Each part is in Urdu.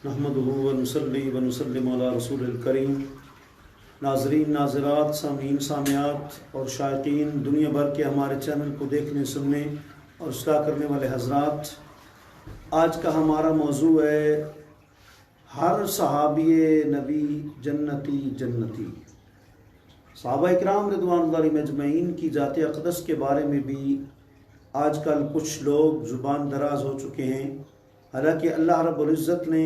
نحمدہ ونصلی ونسلم علی رسول الکریم۔ ناظرین، ناظرات، سامعین، سامعات اور شائقین، دنیا بھر کے ہمارے چینل کو دیکھنے، سننے اور اصلاح کرنے والے حضرات، آج کا ہمارا موضوع ہے ہر صحابی نبی جنتی جنتی۔ صحابہ اکرام رضوان اللہ علیہم اجمعین کی ذات اقدس کے بارے میں بھی آج کل کچھ لوگ زبان دراز ہو چکے ہیں، حالانکہ اللہ رب العزت نے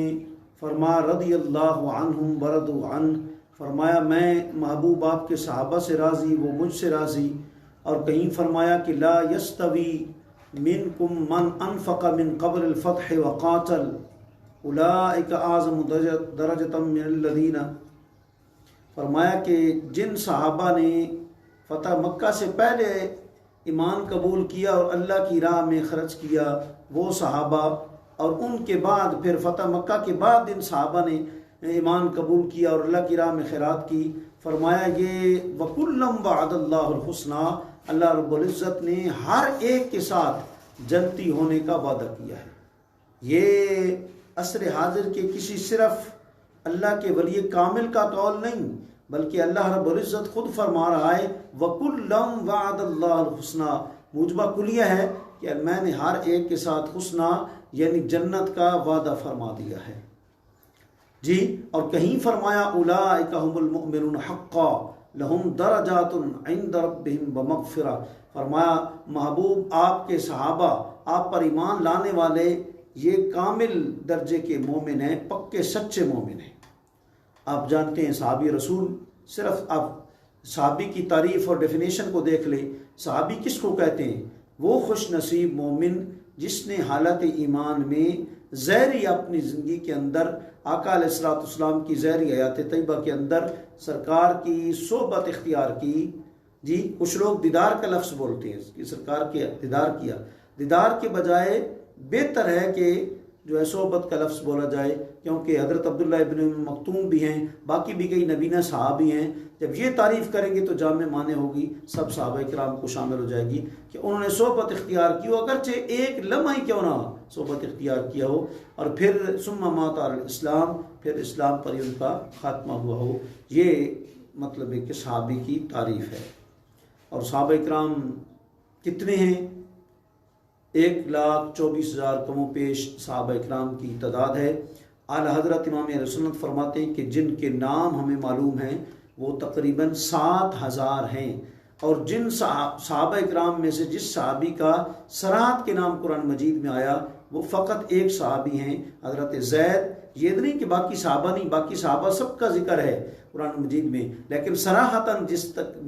فرمایا رضی اللہ عنہم ورضوا عنہ، فرمایا میں محبوب آپ کے صحابہ سے راضی، وہ مجھ سے راضی، اور کہیں فرمایا کہ لا یستوی منکم من انفق من قبل الفتح وقاتل اولئک اعظم درجۃ من الذین، فرمایا کہ جن صحابہ نے فتح مکہ سے پہلے ایمان قبول کیا اور اللہ کی راہ میں خرچ کیا وہ صحابہ، اور ان کے بعد پھر فتح مکہ کے بعد جن صحابہ نے ایمان قبول کیا اور اللہ کی راہ میں خیرات کی، فرمایا یہ وَكُلًّا وَعَدَ اللَّهُ الْحُسْنَى، اللہ رب العزت نے ہر ایک کے ساتھ جنتی ہونے کا وعدہ کیا ہے۔ یہ عصر حاضر کے کسی صرف اللہ کے ولی کامل کا قول نہیں، بلکہ اللہ رب العزت خود فرما رہا ہے وَكُلًّا وَعَدَ اللَّهُ الْحُسْنَى، موجبہ کلیہ ہے کہ میں نے ہر ایک کے ساتھ حسنہ یعنی جنت کا وعدہ فرما دیا ہے جی۔ اور کہیں فرمایا اولئک هم المؤمنون حقا لهم درجات عند ربهم ومغفرہ، فرمایا محبوب آپ کے صحابہ، آپ پر ایمان لانے والے یہ کامل درجے کے مومن ہیں، پکے سچے مومن ہیں۔ آپ جانتے ہیں صحابی رسول، صرف آپ صحابی کی تعریف اور ڈیفینیشن کو دیکھ لیں، صحابی کس کو کہتے ہیں؟ وہ خوش نصیب مومن جس نے حالت ایمان میں ظاہری اپنی زندگی کے اندر آقا علیہ الصلوۃ والسلام کی ظاہری حیات طیبہ کے اندر سرکار کی صحبت اختیار کی جی۔ کچھ لوگ دیدار کا لفظ بولتے ہیں کہ سرکار کے دیدار کیا، دیدار کے بجائے بہتر ہے کہ جو ہے صحبت کا لفظ بولا جائے، کیونکہ حضرت عبداللہ ابن مکتوم بھی ہیں، باقی بھی کئی نبینا صحابی ہیں۔ جب یہ تعریف کریں گے تو جامع معنی ہوگی، سب صحابہ کرام کو شامل ہو جائے گی کہ انہوں نے صحبت اختیار کی ہو، اگرچہ ایک لمحہ ہی کیوں نہ صحبت اختیار کیا ہو، اور پھر ثم مات علی الاسلام، پھر اسلام پر ہی ان کا خاتمہ ہوا ہو۔ یہ مطلب ہے کہ صحابی کی تعریف ہے۔ اور صحابہ کرام کتنے ہیں؟ 1,24,000 کم و بیش صحابہ اکرام کی تعداد ہے۔ اعلیٰ حضرت امام اہل سنت فرماتے ہیں کہ جن کے نام ہمیں معلوم ہیں وہ تقریباً 7,000 ہیں، اور جن صحابہ اکرام میں سے جس صحابی کا صراحت کے نام قرآن مجید میں آیا وہ فقط ایک صحابی ہیں، حضرت زید۔ یہ نہیں کہ باقی صحابہ نہیں، باقی صحابہ سب کا ذکر ہے قرآن مجید میں، لیکن صراحتاً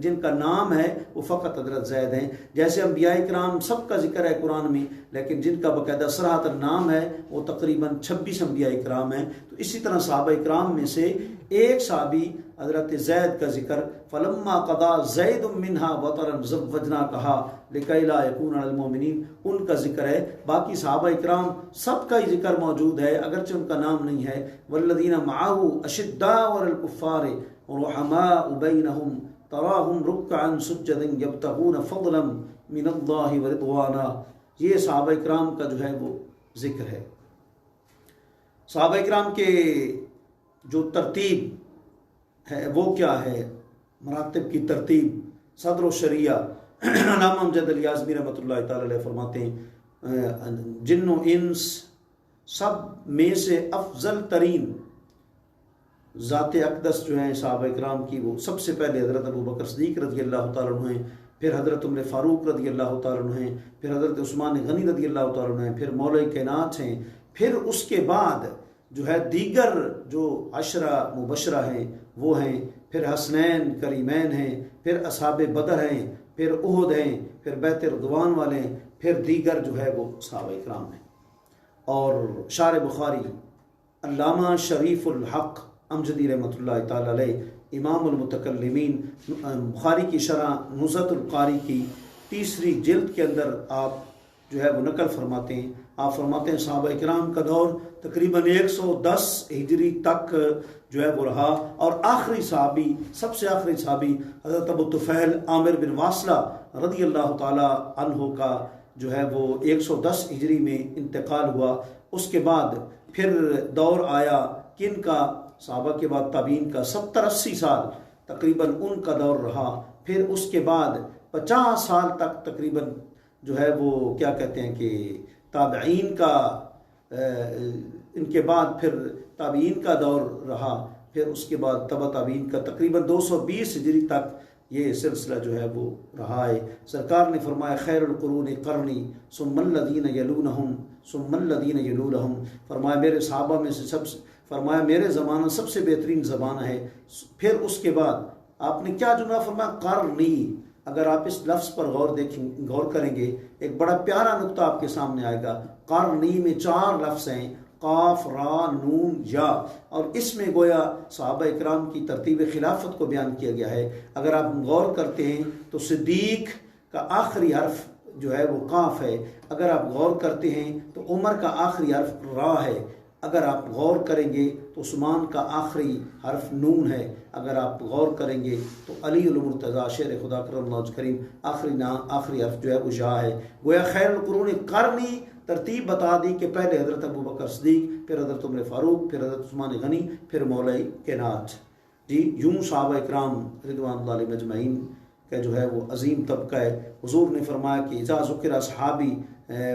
جن کا نام ہے وہ فقط حضرت زید ہیں۔ جیسے انبیاء کرام سب کا ذکر ہے قرآن میں، لیکن جن کا باقاعدہ صراحتاً نام ہے وہ تقریباً 26 انبیاء کرام ہیں۔ تو اسی طرح صحابہ کرام میں سے ایک صحابی حضرت زید کا ذکر فلما قضا زید منہا وطرا زوجنا کہا لکی لا یکون علی المؤمنین، ان کا ذکر ہے۔ باقی صحابہ اکرام سب کا ہی ذکر موجود ہے، اگرچہ ان کا نام نہیں ہے۔ والذین معہ اشداء علی الکفار رحماء بینہم تراہم رکعا سجدا یبتغون فضلا من اللہ ورضوانا، یہ صحابہ اکرام کا جو ہے وہ ذکر ہے۔ صحابہ اکرام کے جو ترتیب ہے وہ کیا ہے؟ مراتب کی ترتیب، صدر و شریعہ علامہ امجد علی اعظمی رحمۃ اللہ تعالی علیہ فرماتے ہیں جن و انس سب میں سے افضل ترین ذات اقدس جو ہیں صحابہ اکرام کی، وہ سب سے پہلے حضرت ابوبکر صدیق رضی اللہ تعالیٰ عنہ ہیں، پھر حضرت عمر فاروق رضی اللہ تعالیٰ عنہ ہیں، پھر حضرت عثمان غنی رضی اللہ تعالیٰ عنہ ہیں، پھر مولا کائنات ہیں، پھر اس کے بعد جو ہے دیگر جو عشرہ مبشرہ ہیں وہ ہیں، پھر حسنین کریمین ہیں، پھر اصحاب بدر ہیں، پھر احد ہیں، پھر بیت رضوان والے ہیں، پھر دیگر جو ہے وہ صحابہ اکرام ہیں۔ اور شارح بخاری علامہ شریف الحق امجدی رحمۃ اللہ تعالی علیہ، امام المتکلمین، بخاری کی شرح نزہۃ القاری کی 3 جلد کے اندر آپ جو ہے وہ نقل فرماتے ہیں۔ آپ فرماتے ہیں صحابہ اکرام کا دور تقریباً 110 ہجری تک جو ہے وہ رہا، اور آخری صحابی، سب سے آخری صحابی حضرت ابو طفیل عامر بن واصلہ رضی اللہ تعالی عنہ کا جو ہے وہ 110 ہجری میں انتقال ہوا۔ اس کے بعد پھر دور آیا کن کا؟ صحابہ کے بعد تابعین کا 70-80 سال تقریباً ان کا دور رہا. پھر اس کے بعد 50 سال تک تقریباً جو ہے وہ کیا کہتے ہیں کہ تابعین کا، ان کے بعد پھر تابعین کا دور رہا. پھر اس کے بعد تبع تابعین کا تقریباً 220 ہجری تک یہ سلسلہ جو ہے وہ رہا ہے. سرکار نے فرمایا خیر القرون قرنی ثم الذین یلونہم ثم الذین یلونہم، فرمایا میرے صحابہ میں سے فرمایا میرے زمانہ سب سے بہترین زمانہ ہے. پھر اس کے بعد آپ نے کیا جملہ فرمایا؟ قرنی. اگر آپ اس لفظ پر غور کریں گے ایک بڑا پیارا نقطہ آپ کے سامنے آئے گا. قرنی میں 4 لفظ ہیں، قاف، را، نون، یا، اور اس میں گویا صحابہ اکرام کی ترتیب خلافت کو بیان کیا گیا ہے. اگر آپ غور کرتے ہیں تو صدیق کا آخری حرف جو ہے وہ قاف ہے. اگر آپ غور کرتے ہیں تو عمر کا آخری حرف را ہے. اگر آپ غور کریں گے تو عثمان کا آخری حرف نون ہے. اگر آپ غور کریں گے تو علی المرتضیٰ شیر خدا کرم اللہ وجہ کریم آخری حرف جو ہے وہ یا ہے. گویا خیر القرون قرنی ترتیب بتا دی کہ پہلے حضرت ابوبکر صدیق، پھر حضرت عمر فاروق، پھر حضرت عثمان غنی، پھر مولا کائنات. جی یوں صحابہ اکرام رضوان اللہ علیہم اجمعین کا جو ہے وہ عظیم طبقہ ہے. حضور نے فرمایا کہ اذا ذکر اصحابی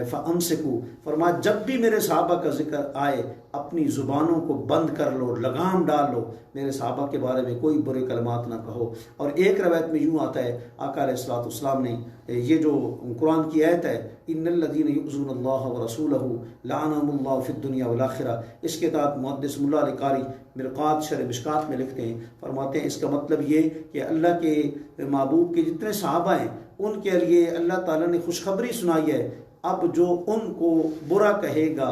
فامسکو، فرمایا جب بھی میرے صحابہ کا ذکر آئے اپنی زبانوں کو بند کر لو، لگام ڈال لو، میرے صحابہ کے بارے میں کوئی برے کلمات نہ کہو. اور ایک روایت میں یوں آتا ہے آقا علیہ الصلوۃ والسلام نے یہ جو قرآن کی آیت ہے ان الذین یؤذون اللہ ورسولہ لعنہم اللہ فی الدنیا والآخرہ، اس کے تحت محدث ملا علی قاری مرقات شرح مشکات میں لکھتے ہیں، فرماتے ہیں اس کا مطلب یہ کہ اللہ کے محبوب کے جتنے صحابہ ہیں ان کے لیے اللہ تعالیٰ نے خوشخبری سنائی ہے. اب جو ان کو برا کہے گا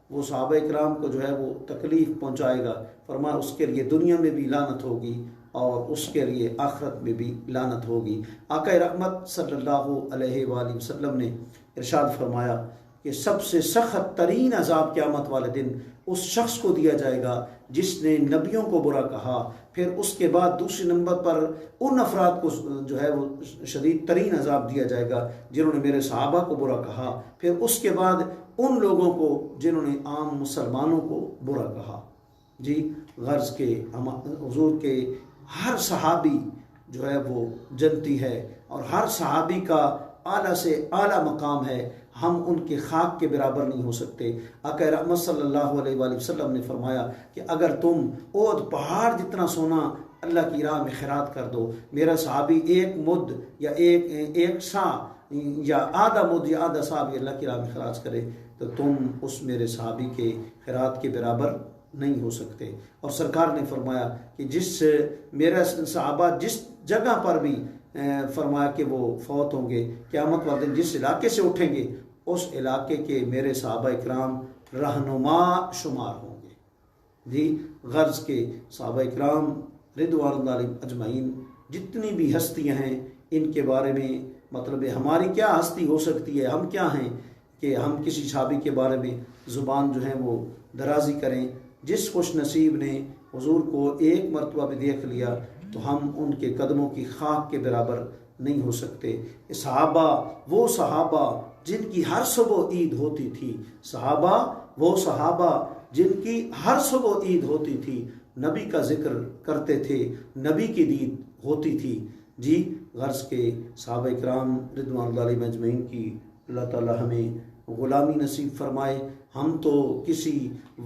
وہ صحابہ اکرام کو جو ہے وہ تکلیف پہنچائے گا، فرمایا اس کے لیے دنیا میں بھی لعنت ہوگی اور اس کے لیے آخرت میں بھی لعنت ہوگی. آقا رحمت صلی اللہ علیہ وآلہ وسلم نے ارشاد فرمایا کہ سب سے سخت ترین عذاب قیامت والے دن اس شخص کو دیا جائے گا جس نے نبیوں کو برا کہا. پھر اس کے بعد دوسرے نمبر پر ان افراد کو جو ہے وہ شدید ترین عذاب دیا جائے گا جنہوں نے میرے صحابہ کو برا کہا. پھر اس کے بعد ان لوگوں کو جنہوں نے عام مسلمانوں کو برا کہا. جی غرض کے حضور کے ہر صحابی جو ہے وہ جنتی ہے اور ہر صحابی کا اعلیٰ سے اعلیٰ مقام ہے. ہم ان کے خاک کے برابر نہیں ہو سکتے. آقا رحمت صلی اللہ علیہ وآلہ وسلم نے فرمایا کہ اگر تم احد پہاڑ جتنا سونا اللہ کی راہ میں خیرات کر دو، میرا صحابی ایک مد یا ایک سا یا آدھا مد یا آدھا سا بھی اللہ کی راہ میں خراج کرے تو تم اس میرے صحابی کے خیرات کے برابر نہیں ہو سکتے. اور سرکار نے فرمایا کہ جس میرا صحابہ جس جگہ پر بھی فرمایا کہ وہ فوت ہوں گے قیامت والے دن جس علاقے سے اٹھیں گے اس علاقے کے میرے صحابہ اکرام رہنما شمار ہوں گے. جی غرض کے صحابہ اکرام رضوان اللہ علیہم اجمعین جتنی بھی ہستیاں ہیں ان کے بارے میں مطلب ہماری کیا ہستی ہو سکتی ہے، ہم کیا ہیں کہ ہم کسی صحابی کے بارے میں زبان جو ہے وہ درازی کریں. جس خوش نصیب نے حضور کو ایک مرتبہ بھی دیکھ لیا تو ہم ان کے قدموں کی خاک کے برابر نہیں ہو سکتے. صحابہ وہ صحابہ جن کی ہر صبح عید ہوتی تھی، صحابہ وہ صحابہ جن کی ہر صبح عید ہوتی تھی، نبی کا ذکر کرتے تھے، نبی کی دید ہوتی تھی. جی غرض کے صحابہ اکرام رضوان اللہ علیہم اجمعین کی اللہ تعالی ہمیں غلامی نصیب فرمائے. ہم تو کسی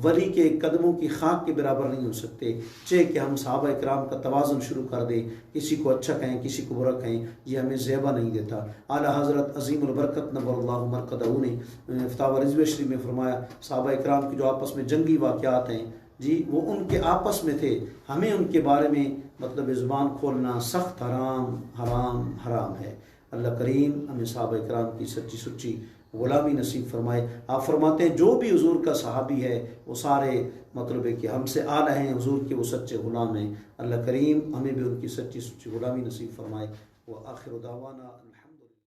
ولی کے قدموں کی خاک کے برابر نہیں ہو سکتے، چاہے کہ ہم صحابہ اکرام کا توازن شروع کر دیں، کسی کو اچھا کہیں کسی کو برا کہیں، یہ ہمیں زیبا نہیں دیتا. اعلیٰ حضرت عظیم البرکت نور اللہ مرقدہ نے فتاوی رضویہ شریف میں فرمایا صحابہ اکرام کی جو آپس میں جنگی واقعات ہیں جی وہ ان کے آپس میں تھے، ہمیں ان کے بارے میں مطلب زبان کھولنا سخت حرام حرام حرام ہے. اللہ کریم ہمیں صحابہ اکرام کی سچی سچی غلامی نصیب فرمائے. آپ فرماتے ہیں جو بھی حضور کا صحابی ہے وہ سارے مطلب ہے کہ ہم سے اعلیٰ ہیں، حضور کے وہ سچے غلام ہیں. اللہ کریم ہمیں بھی ان کی سچی سچی غلامی نصیب فرمائے. وآخر دعوانا